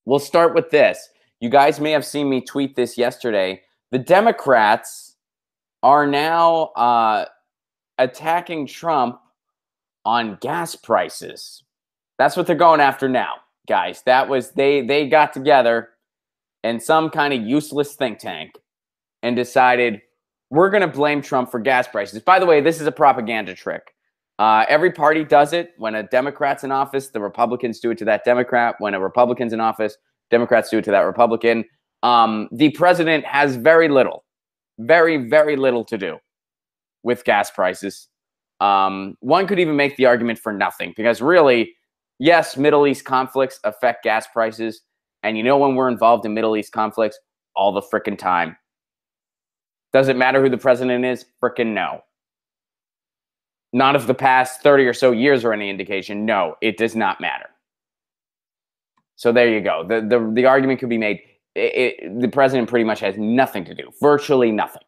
We'll start with this. You guys may have seen me tweet this yesterday. The Democrats are now attacking Trump on gas prices. That's what they're going after now, guys. That was they got together in some kind of useless think tank and decided we're going to blame Trump for gas prices. By the way, this is a propaganda trick. Every party does it. When a Democrat's in office, the Republicans do it to that Democrat. When a Republican's in office, Democrats do it to that Republican. The president has very little to do with gas prices. One could even make the argument for nothing because really, yes, Middle East conflicts affect gas prices. And you know when we're involved in Middle East conflicts? All the frickin' time. Does it matter who the president is? Frickin' no. Not of the past 30 or so years or any indication. No, it does not matter. So there you go. The argument could be made. The president pretty much has nothing to do. Virtually nothing.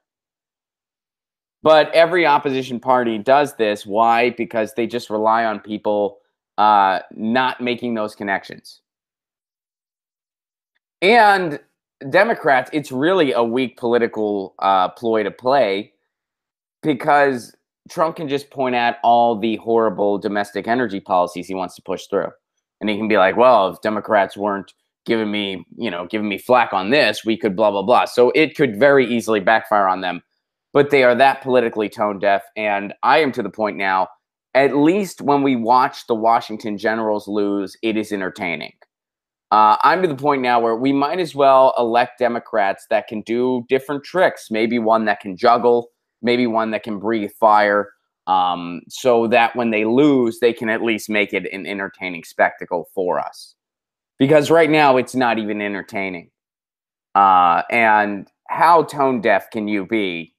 But every opposition party does this. Why? Because they just rely on people not making those connections. And Democrats, it's really a weak political ploy to play because Trump can just point out all the horrible domestic energy policies he wants to push through. And he can be like, well, if Democrats weren't giving me flack on this, we could blah, blah, blah. So it could very easily backfire on them. But they are that politically tone deaf. And I am to the point now, at least when we watch the Washington Generals lose, it is entertaining. I'm to the point now where we might as well elect Democrats that can do different tricks. Maybe one that can juggle, maybe one that can breathe fire, so that when they lose, they can at least make it an entertaining spectacle for us. Because right now, it's not even entertaining. And how tone deaf can you be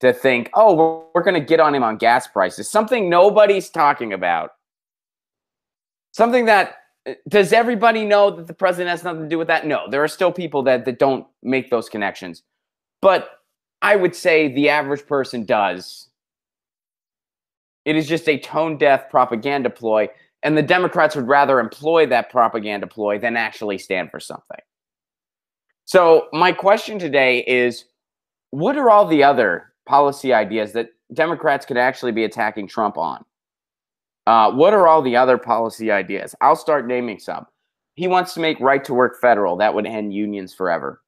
to think, oh, we're going to get on him on gas prices, something nobody's talking about, something that, does everybody know that the president has nothing to do with that? No, there are still people that don't make those connections. But I would say the average person does. It is just a tone-deaf propaganda ploy, and the Democrats would rather employ that propaganda ploy than actually stand for something. So my question today is, what are all the other policy ideas that Democrats could actually be attacking Trump on? What are all the other policy ideas? I'll start naming some. He wants to make right-to-work federal. That would end unions forever.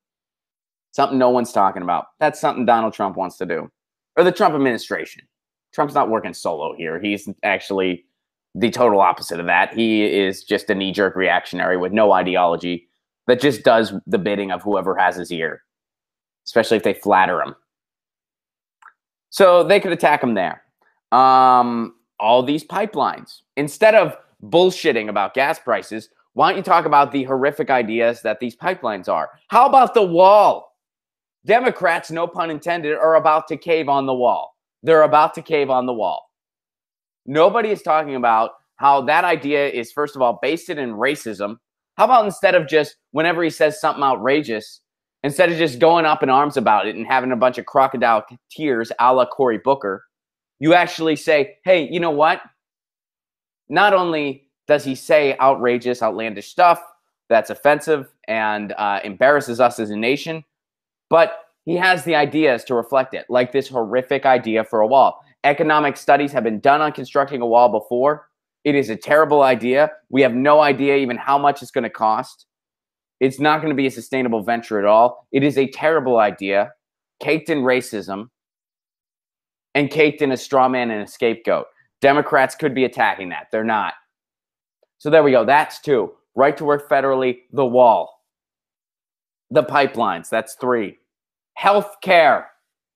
Something no one's talking about. That's something Donald Trump wants to do. Or the Trump administration. Trump's not working solo here. He's actually the total opposite of that. He is just a knee-jerk reactionary with no ideology that just does the bidding of whoever has his ear, especially if they flatter him. So they could attack him there. All these pipelines. Instead of bullshitting about gas prices, why don't you talk about the horrific ideas that these pipelines are? How about the wall? Democrats, no pun intended, are about to cave on the wall. They're about to cave on the wall. Nobody is talking about how that idea is, first of all, based in racism. How about instead of just, whenever he says something outrageous, instead of just going up in arms about it and having a bunch of crocodile tears a la Cory Booker, you actually say, hey, you know what? Not only does he say outrageous, outlandish stuff that's offensive and embarrasses us as a nation, but he has the ideas to reflect it, like this horrific idea for a wall. Economic studies have been done on constructing a wall before. It is a terrible idea. We have no idea even how much it's going to cost. It's not going to be a sustainable venture at all. It is a terrible idea, caked in racism, and caked in a straw man and a scapegoat. Democrats could be attacking that. They're not. So there we go. That's two. Right to work federally, the wall. The pipelines, that's three. Healthcare.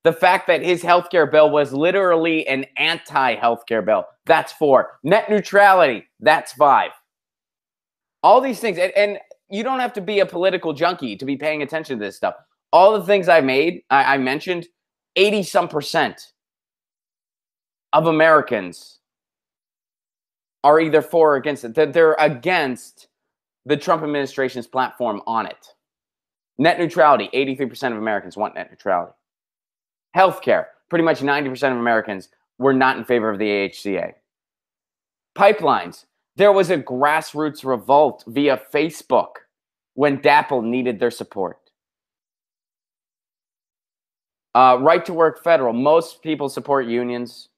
The fact that his healthcare bill was literally an anti-healthcare bill, that's four. Net neutrality, that's five. All these things, and you don't have to be a political junkie to be paying attention to this stuff. All the things I mentioned, 80-some% of Americans are either for or against it. They're against the Trump administration's platform on it. Net neutrality, 83% of Americans want net neutrality. Healthcare, pretty much 90% of Americans were not in favor of the AHCA. Pipelines, there was a grassroots revolt via Facebook when DAPL needed their support. Right to work federal. Most people support unions,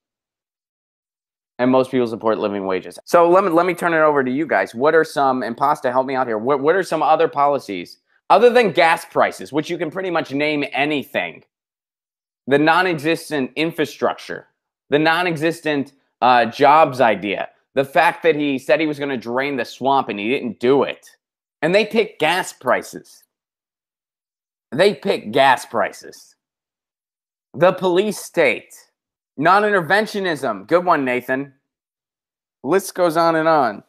and most people support living wages. So let me turn it over to you guys. What are some, and Pasta, help me out here. What are some other policies other than gas prices, which you can pretty much name anything? The non-existent infrastructure, the non-existent jobs idea, the fact that he said he was going to drain the swamp and he didn't do it. And they pick gas prices. They pick gas prices. The police state. Non-interventionism. Good one, Nathan. List goes on and on.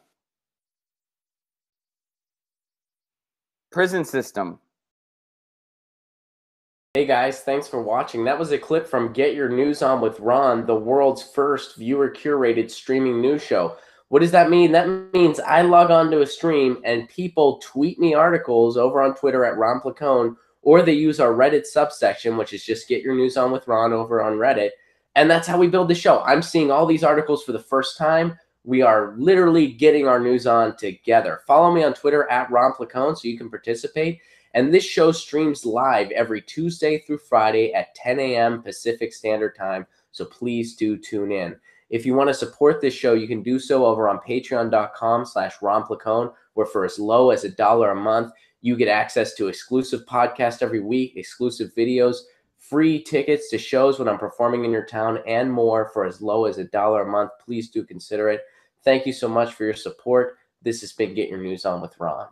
Prison system. Hey guys, thanks for watching. That was a clip from Get Your News On with Ron, the world's first viewer-curated streaming news show. What does that mean? That means I log on to a stream and people tweet me articles over on Twitter at Ron Placone, or they use our Reddit subsection, which is just Get Your News On with Ron over on Reddit. And that's how we build the show. I'm seeing all these articles for the first time. We are literally getting our news on together. Follow me on Twitter at Ron Placone so you can participate. And this show streams live every Tuesday through Friday at 10 a.m. Pacific Standard Time. So please do tune in. If you want to support this show, you can do so over on patreon.com/Ron Placone, where for as low as $1 a month, you get access to exclusive podcasts every week, exclusive videos, free tickets to shows when I'm performing in your town, and more for as low as $1 a month. Please do consider it. Thank you so much for your support. This has been Get Your News On with Ron.